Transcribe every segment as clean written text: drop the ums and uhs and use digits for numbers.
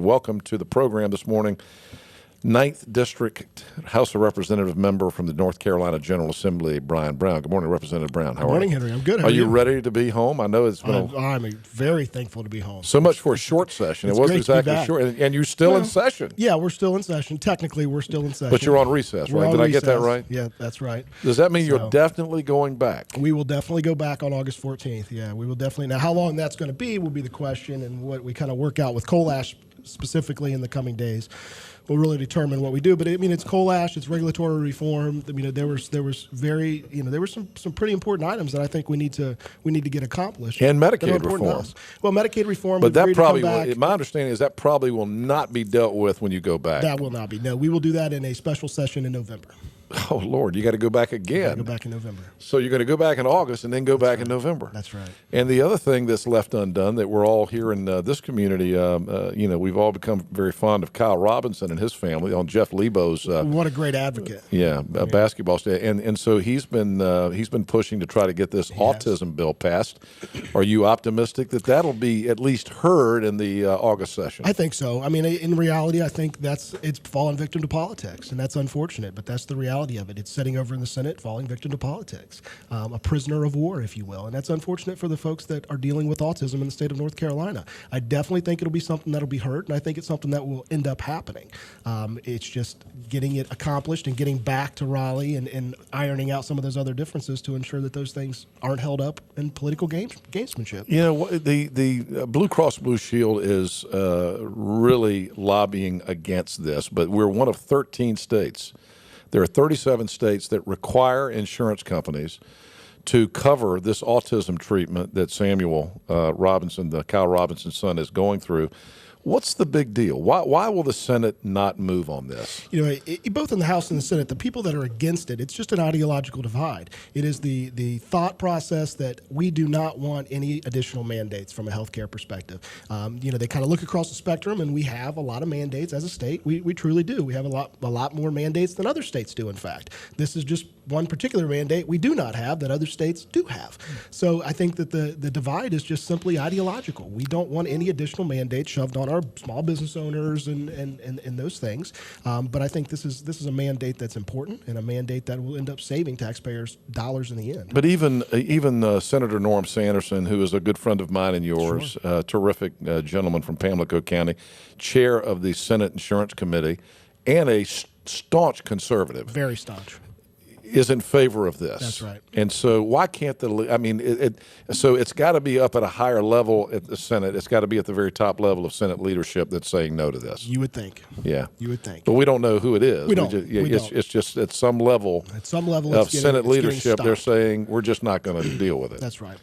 welcome to the program this morning, 9th District House of Representative member from the North Carolina General Assembly, Brian Brown. Good morning, Representative Brown. How are you? Good morning, Henry. I'm good. Are you ready to be home? I know it's been I'm very thankful to be home. so much for a short session. It wasn't exactly short. And you're still in session. Yeah, we're still in session. Technically, we're still in session. But you're on recess, right? Did I get that right? Yeah, that's right. Does that mean you're definitely going back? We will definitely go back on August 14th. Yeah, we will definitely. Now, how long that's going to be will be the question, and what we kind of work out with coal ash specifically in the coming days will really determine what we do. But I mean, it's coal ash, it's regulatory reform. I mean, there was some pretty important items that I think we need to get accomplished. And Medicaid reform. Well, Medicaid reform. But that probably will, my understanding is that probably will not be dealt with when you go back. That will not be. No, we will do that in a special session in November. Oh, Lord, you got to go back again. Go back in November. So you're going to go back in August and then go back in November. That's right. And the other thing that's left undone that we're all here in this community, we've all become very fond of Kyle Robinson and his family on Jeff Lebo's. What a great advocate. Basketball state. And so he's been pushing to try to get this autism bill passed. Are you optimistic that that'll be at least heard in the August session? I think so. I mean, in reality, I think it's fallen victim to politics, and that's unfortunate, but that's the reality of it. It's sitting over in the Senate, falling victim to politics, a prisoner of war, if you will. And that's unfortunate for the folks that are dealing with autism in the state of North Carolina. I definitely think it'll be something that'll be heard, and I think it's something that will end up happening. It's just getting it accomplished and getting back to Raleigh and ironing out some of those other differences to ensure that those things aren't held up in political gamesmanship. You know, the Blue Cross Blue Shield is really lobbying against this, but we're one of 13 states. There are 37 states that require insurance companies to cover this autism treatment that Samuel Robinson, the Kyle Robinson's son, is going through. What's the big deal? Why will the Senate not move on this? You know, both in the House and the Senate, the people that are against it, it's just an ideological divide. It is the thought process that we do not want any additional mandates from a healthcare perspective. They kind of look across the spectrum, and we have a lot of mandates as a state. We truly do. We have a lot more mandates than other states do, in fact. This is just one particular mandate we do not have that other states do have. So I think that the divide is just simply ideological. We don't want any additional mandates shoved on our small business owners and those things. But I think this is a mandate that's important and a mandate that will end up saving taxpayers dollars in the end. But even Senator Norm Sanderson, who is a good friend of mine and yours, terrific gentleman from Pamlico County, chair of the Senate Insurance Committee, and a staunch conservative. Very staunch. Is in favor of this. That's right. And so why can't so it's got to be up at a higher level at the Senate. It's got to be at the very top level of Senate leadership that's saying no to this. You would think. Yeah. You would think. But we don't know who it is. We don't. It's just at some level. At some level of Senate leadership, they're saying we're just not going to deal with it. That's right.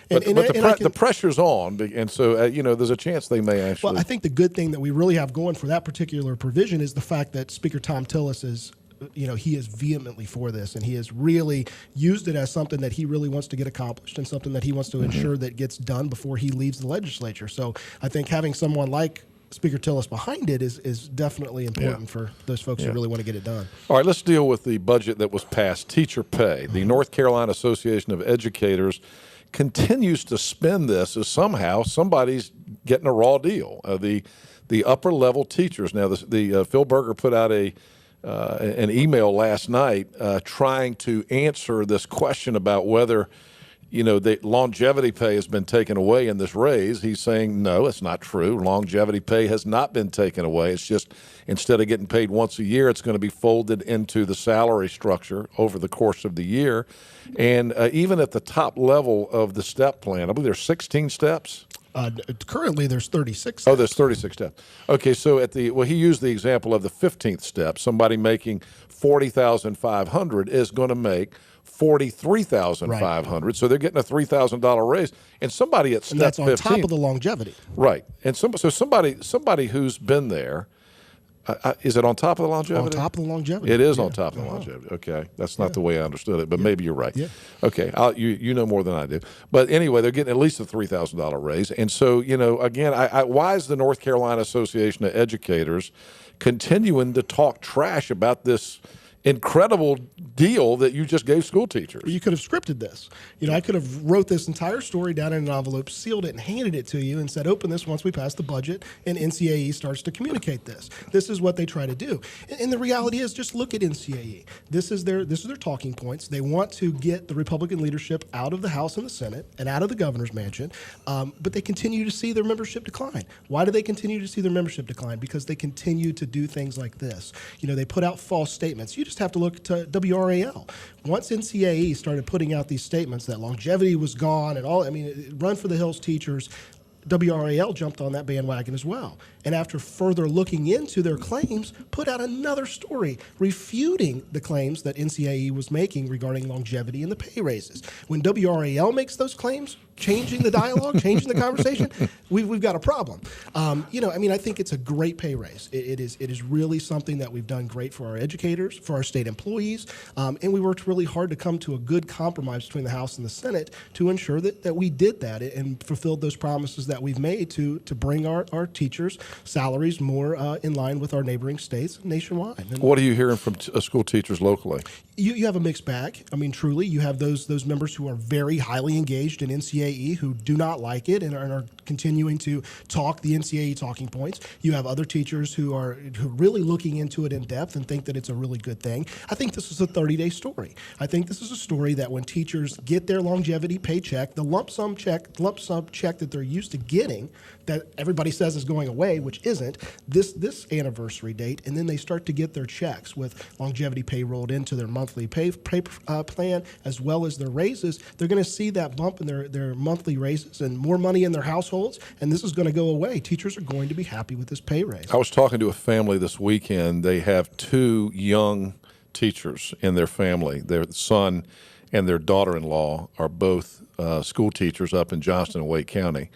But the pressure's on, and so there's a chance they may actually. Well, I think the good thing that we really have going for that particular provision is the fact that Speaker Thom Tillis is. He is vehemently for this, and he has really used it as something that he really wants to get accomplished and something that he wants to ensure that gets done before he leaves the legislature. So I think having someone like Speaker Tillis behind it is definitely important for those folks who really want to get it done. All right, let's deal with the budget that was passed, teacher pay. The North Carolina Association of Educators continues to spin this as somehow somebody's getting a raw deal. The upper level teachers. Now, the Phil Berger put out an email last night trying to answer this question about whether, the longevity pay has been taken away in this raise. He's saying, no, it's not true. Longevity pay has not been taken away. It's just instead of getting paid once a year, it's going to be folded into the salary structure over the course of the year. And even at the top level of the step plan, I believe there's 16 steps. Currently, there's 36 steps. Oh, there's 36 steps. Okay, so he used the example of the 15th step. Somebody making $40,500 is going to make $43,500. Right. So they're getting a $3,000 raise. And somebody at step 15. And that's on top of the longevity. Right. And so somebody who's been there. Is it on top of the longevity? On top of the longevity. It is on top of the longevity. Okay. That's not the way I understood it, but maybe you're right. Yeah. Okay. You know more than I do. But anyway, they're getting at least a $3,000 raise. And so, again, why is the North Carolina Association of Educators continuing to talk trash about this incredible deal that you just gave school teachers. You could have scripted this. I could have wrote this entire story down in an envelope, sealed it, and handed it to you and said, open this once we pass the budget, and NCAE starts to communicate this. This is what they try to do. And the reality is, just look at NCAE. This is their talking points. They want to get the Republican leadership out of the House and the Senate and out of the governor's mansion, but they continue to see their membership decline. Why do they continue to see their membership decline? Because they continue to do things like this. They put out false statements. You just have to look to WRAL. Once NCAE started putting out these statements that longevity was gone and all, Run for the Hills teachers, WRAL jumped on that bandwagon as well. And after further looking into their claims, put out another story refuting the claims that NCAE was making regarding longevity and the pay raises. When WRAL makes those claims, changing the dialogue, changing the conversation, we've got a problem. I think it's a great pay raise. It is really something that we've done great for our educators, for our state employees, and we worked really hard to come to a good compromise between the House and the Senate to ensure that we did that and fulfilled those promises that we've made to bring our teachers' salaries more in line with our neighboring states nationwide. And what are you hearing from school teachers locally? You have a mixed bag. Truly, you have those members who are very highly engaged in NCAE who do not like it and are continuing to talk the NCAE talking points. You have other teachers who are really looking into it in depth and think that it's a really good thing. I think this is a 30-day story. I think this is a story that when teachers get their longevity paycheck, the lump sum check that they're used to getting, that everybody says is going away, which isn't, this anniversary date, and then they start to get their checks with longevity pay rolled into their monthly pay plan as well as their raises, they're going to see that bump in their monthly raises and more money in their households, and this is going to go away. Teachers are going to be happy with this pay raise. I was talking to a family this weekend. They have two young teachers in their family. Their son and their daughter-in-law are both school teachers up in Johnston and Wake County.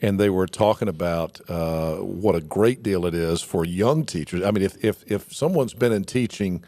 And they were talking about what a great deal it is for young teachers. If someone's been in teaching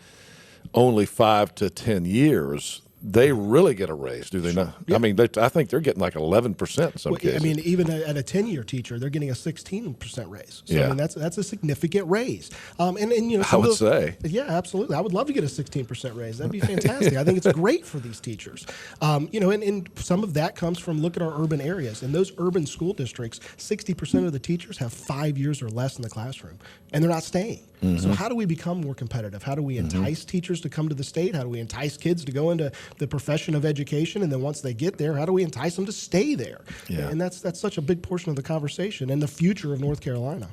only 5 to 10 years, they really get a raise, do they not? Yeah. I think they're getting like 11% in some cases. Even at a 10-year teacher, they're getting a 16% raise. So, yeah. That's a significant raise. I would say. Yeah, absolutely. I would love to get a 16% raise. That'd be fantastic. I think it's great for these teachers. And some of that comes from, look at our urban areas. In those urban school districts, 60% of the teachers have 5 years or less in the classroom, and they're not staying. Mm-hmm. So how do we become more competitive? How do we entice teachers to come to the state? How do we entice kids to go into the profession of education? And then once they get there, how do we entice them to stay there? Yeah. And that's such a big portion of the conversation and the future of North Carolina.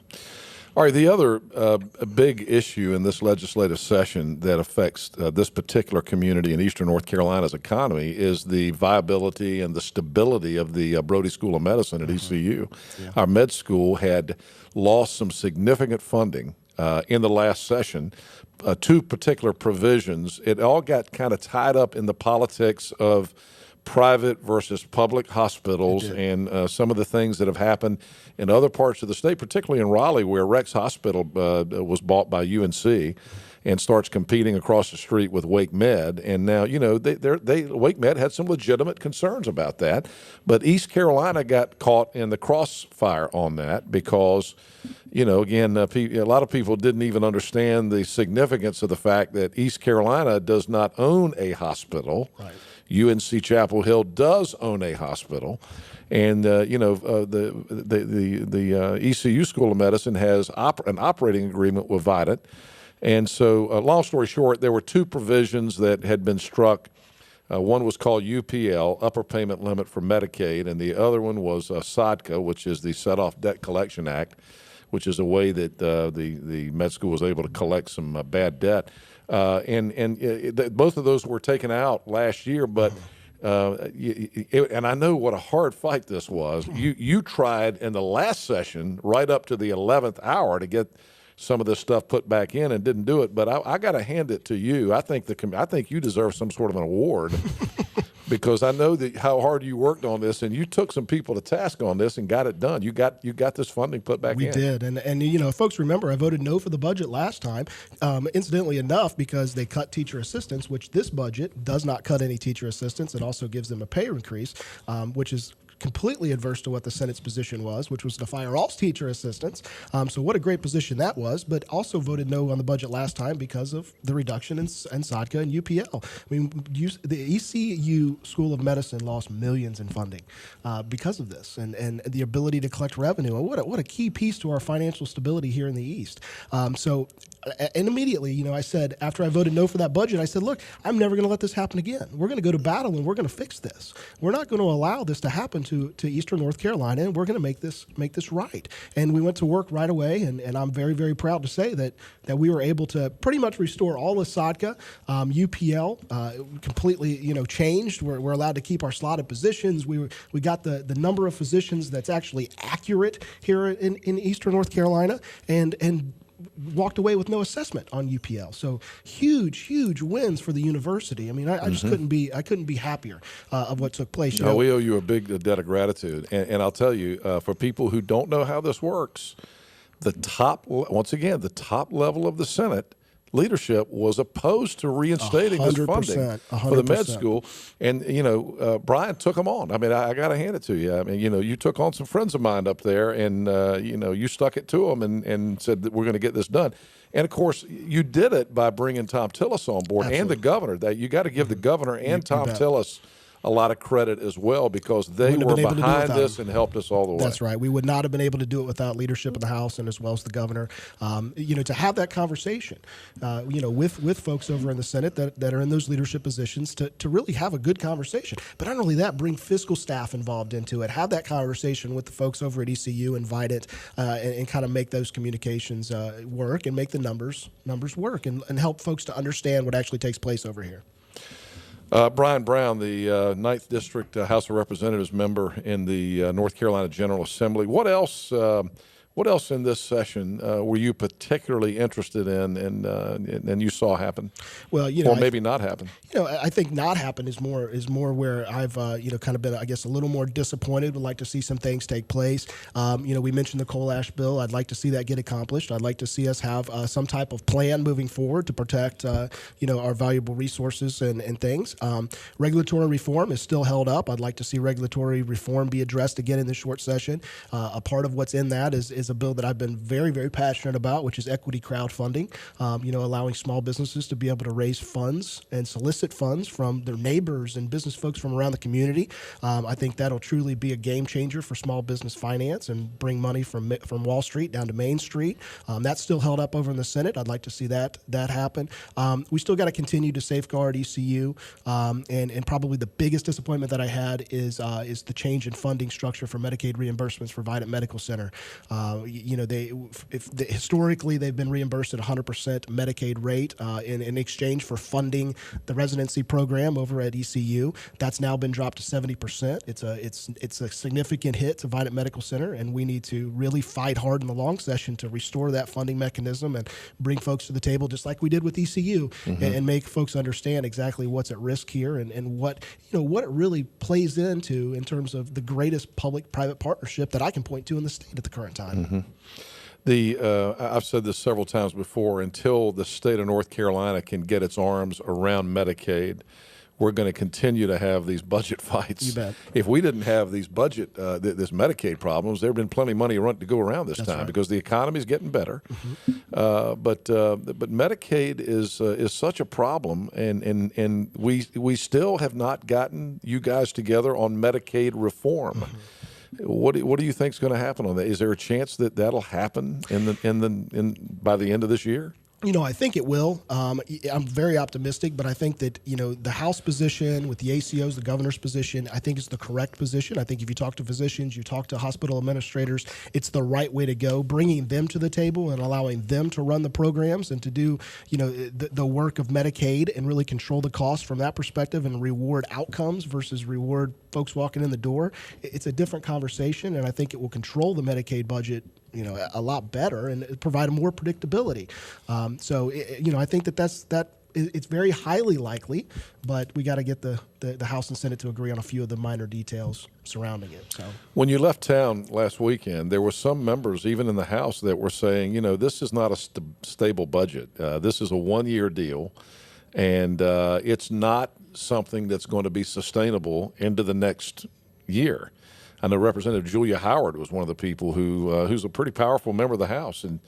All right, the other big issue in this legislative session that affects this particular community in eastern North Carolina's economy is the viability and the stability of the Brody School of Medicine at ECU. Yeah. Our med school had lost some significant funding in the last session, two particular provisions. It all got kind of tied up in the politics of private versus public hospitals and some of the things that have happened in other parts of the state, particularly in Raleigh, where Rex Hospital was bought by UNC and starts competing across the street with Wake Med. And now, Wake Med had some legitimate concerns about that. But East Carolina got caught in the crossfire on that because, again, a lot of people didn't even understand the significance of the fact that East Carolina does not own a hospital. Right. UNC Chapel Hill does own a hospital. And, the ECU School of Medicine has an operating agreement with Vidant. And so, long story short, there were two provisions that had been struck. One was called UPL, Upper Payment Limit for Medicaid, and the other one was SODCA, which is the Set-Off Debt Collection Act, which is a way that the med school was able to collect some bad debt. Both of those were taken out last year, but and I know what a hard fight this was. You tried in the last session right up to the 11th hour to get some of this stuff put back in and didn't do it. But I got to hand it to you. I think you deserve some sort of an award because I know how hard you worked on this, and you took some people to task on this and got it done. You got this funding put back in. We did, and folks remember I voted no for the budget last time. Incidentally enough, because they cut teacher assistants, which this budget does not cut any teacher assistants. It also gives them a pay increase, which is completely adverse to what the Senate's position was, which was to fire all teacher assistants. So what a great position that was, but also voted no on the budget last time because of the reduction in SODCA and UPL. I mean, the ECU School of Medicine lost millions in funding because of this and the ability to collect revenue. And what a key piece to our financial stability here in the East. And immediately, I said, after I voted no for that budget, I said, look, I'm never going to let this happen again. We're going to go to battle and we're going to fix this. We're not going to allow this to happen to Eastern North Carolina, and we're going to make this right. And we went to work right away, and I'm very, very proud to say that we were able to pretty much restore all the SODCA. UPL completely, changed. We're allowed to keep our slotted positions. We got the number of physicians that's actually accurate here in Eastern North Carolina, and walked away with no assessment on UPL. So huge wins for the university. I mean, I just couldn't be happier of what took place. No, we owe you a big debt of gratitude. And I'll tell you, for people who don't know how this works, the top level of the Senate leadership was opposed to reinstating this funding 100%. for the med school. And, Brian took them on. I mean, I got to hand it to you. I mean, you took on some friends of mine up there and, you stuck it to them and said that we're going to get this done. And, of course, you did it by bringing Tom Tillis on board. Absolutely. And the governor. That you got to give the governor and Tom Tillis a lot of credit as well, because they were behind this and helped us all the way. That's right. We would not have been able to do it without leadership in the House and as well as the governor. To have that conversation, with folks over in the Senate that are in those leadership positions to really have a good conversation. But not only that, bring fiscal staff involved into it. Have that conversation with the folks over at ECU, invite it, and kind of make those communications work and make the numbers work and help folks to understand what actually takes place over here. Brian Brown, the 9th District House of Representatives member in the North Carolina General Assembly. What else in this session were you particularly interested in and you saw happen? Well, or maybe not happen. I think not happen is more where I've kind of been, I guess, a little more disappointed. Would like to see some things take place. We mentioned the coal ash bill. I'd like to see that get accomplished. I'd like to see us have some type of plan moving forward to protect our valuable resources and things. Regulatory reform is still held up. I'd like to see regulatory reform be addressed again in this short session. A part of what's in that is a bill that I've been very, very passionate about, which is equity crowdfunding, allowing small businesses to be able to raise funds and solicit funds from their neighbors and business folks from around the community. I think that'll truly be a game changer for small business finance and bring money from Wall Street down to Main Street. That's still held up over in the Senate. I'd like to see that happen. We still got to continue to safeguard ECU, and probably the biggest disappointment that I had is the change in funding structure for Medicaid reimbursements for Vidant Medical Center. Historically they've been reimbursed at 100% Medicaid rate in exchange for funding the residency program over at ECU. That's now been dropped to 70%. It's a significant hit to Vidant Medical Center, and we need to really fight hard in the long session to restore that funding mechanism and bring folks to the table, just like we did with ECU, and make folks understand exactly what's at risk here and what it really plays into in terms of the greatest public-private partnership that I can point to in the state at the current time. I've said this several times before, until the state of North Carolina can get its arms around Medicaid, we're going to continue to have these budget fights. You bet. If we didn't have these this Medicaid problems, there would have been plenty of money to go around this time, because the economy is getting better. But Medicaid is such a problem, and we still have not gotten you guys together on Medicaid reform. What do you think is going to happen on that? Is there a chance that that'll happen by the end of this year? I think it will. I'm very optimistic, but I think that, the House position with the ACOs, the governor's position, I think is the correct position. I think if you talk to physicians, you talk to hospital administrators, it's the right way to go, bringing them to the table and allowing them to run the programs and to do, the work of Medicaid and really control the cost from that perspective and reward outcomes versus reward folks walking in the door. It's a different conversation, and I think it will control the Medicaid budget a lot better and provide more predictability. I think that it's very highly likely, but we got to get the House and Senate to agree on a few of the minor details surrounding it. So when you left town last weekend, there were some members, even in the House, that were saying, this is not a stable budget. This is a one-year deal, and it's not something that's going to be sustainable into the next year. I know Representative Julia Howard was one of the people who's a pretty powerful member of the House, and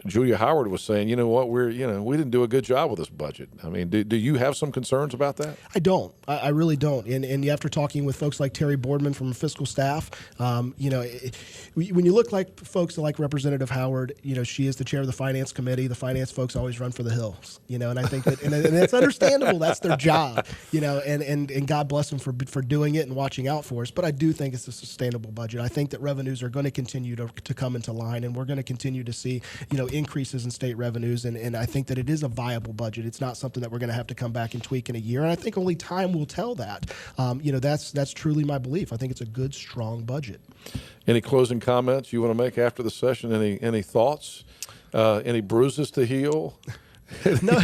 Julia Howard was saying, you know what, we didn't do a good job with this budget. I mean, do you have some concerns about that? I don't. I really don't. And after talking with folks like Terry Boardman from fiscal staff, when you look like folks like Representative Howard, she is the chair of the Finance Committee. The finance folks always run for the hills, and I think that, and it's understandable. That's their job, and God bless them for doing it and watching out for us. But I do think it's a sustainable budget. I think that revenues are going to continue to come into line, and we're going to continue to see, increases in state revenues. And I think that it is a viable budget. It's not something that we're going to have to come back and tweak in a year. And I think only time will tell that. That's truly my belief. I think it's a good, strong budget. Any closing comments you want to make after the session? Any thoughts? Any bruises to heal? No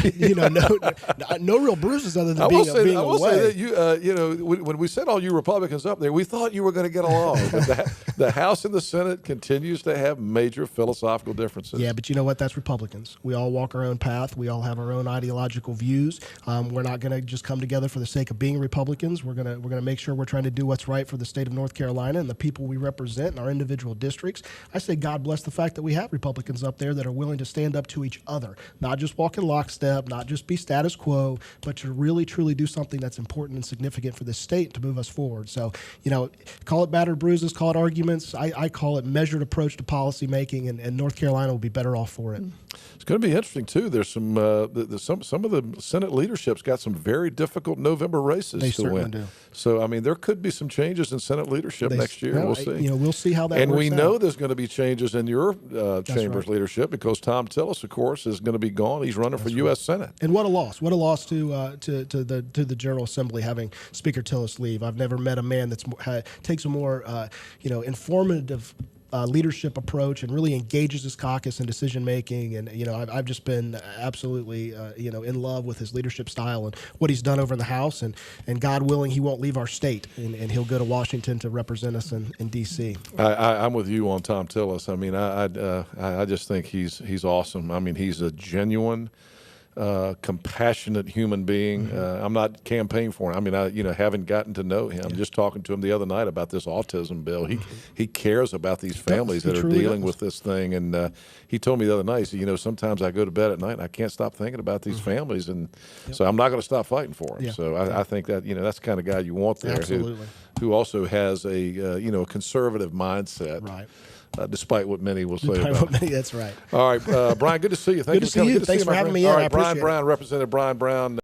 real bruises other than being away. I will say that when we sent all you Republicans up there, we thought you were going to get along. But the House and the Senate continues to have major philosophical differences. Yeah, but you know what? That's Republicans. We all walk our own path. We all have our own ideological views. We're not going to just come together for the sake of being Republicans. We're going to make sure we're trying to do what's right for the state of North Carolina and the people we represent in our individual districts. I say God bless the fact that we have Republicans up there that are willing to stand up to each other, not just walk in lockstep, not just be status quo, but to really, truly do something that's important and significant for this state to move us forward. So, call it battered bruises, call it arguments. I call it measured approach to policy making, and North Carolina will be better off for it. It's going to be interesting too. There's some of the Senate leadership's got some very difficult November races They to certainly win. do. So I mean, there could be some changes in Senate leadership next year. We'll see. We'll see how that and works we know out. there's going to be changes in your chamber's right. leadership because Tom Tillis, of course, is going to be gone. He's running for U.S. Senate. And what a loss! What a loss to the General Assembly having Speaker Tillis leave. I've never met a man that's takes a more informative leadership approach and really engages his caucus in decision making. And I've just been absolutely in love with his leadership style and what he's done over in the House. And God willing, he won't leave our state, and he'll go to Washington to represent us in D.C. I'm with you on Tom Tillis. I mean, I just think he's awesome. I mean, he's a genuine, compassionate human being. I'm not campaigning for him. I mean, haven't gotten to know him. Just talking to him the other night about this autism bill. He cares about these families that are dealing with this thing. And he told me the other night, he said, sometimes I go to bed at night and I can't stop thinking about these families. And so I'm not going to stop fighting for them. So I think that, that's the kind of guy you want there who also has a conservative mindset. Right. Despite what many will say about That's right. All right, Brian, good to see you. Good to see you. Thanks for having me in. All I right, appreciate it. Representative Brian Brown.